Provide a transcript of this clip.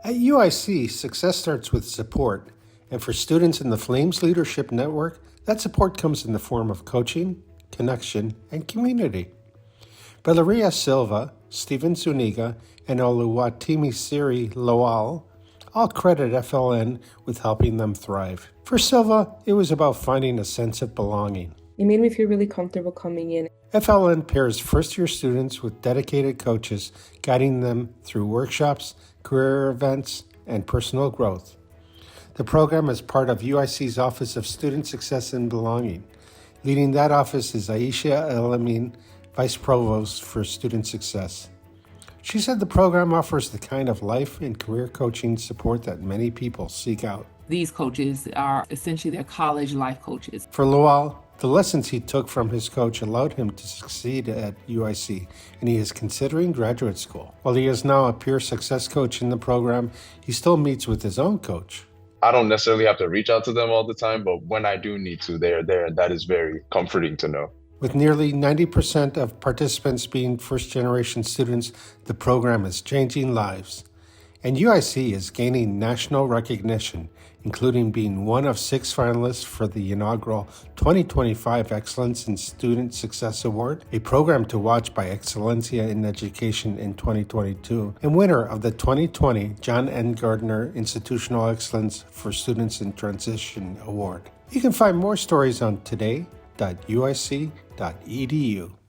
At UIC, success starts with support, and for students in the Flames Leadership Network, that support comes in the form of coaching, connection, and community. Valeria Silva, Stephen Zuniga, and Oluwatimisire Lawal all credit FLN with helping them thrive. For Silva, it was about finding a sense of belonging. It made me feel really comfortable coming in. FLN pairs first-year students with dedicated coaches, guiding them through workshops, career events, and personal growth. The program is part of UIC's Office of Student Success and Belonging. Leading that office is Aisha El-Amin, Vice Provost for Student Success. She said the program offers the kind of life and career coaching support that many people seek out. These coaches are essentially their college life coaches. For Lawal, the lessons he took from his coach allowed him to succeed at UIC, and he is considering graduate school. While he is now a peer success coach in the program, he still meets with his own coach. I don't necessarily have to reach out to them all the time, but when I do need to, they are there, and that is very comforting to know. With nearly 90% of participants being first-generation students, the program is changing lives. And UIC is gaining national recognition, including being one of 6 finalists for the inaugural 2025 Excellence in Student Success Award, a program to watch by Excellencia in Education in 2022, and winner of the 2020 John N. Gardner Institutional Excellence for Students in Transition Award. You can find more stories on today.uic.edu.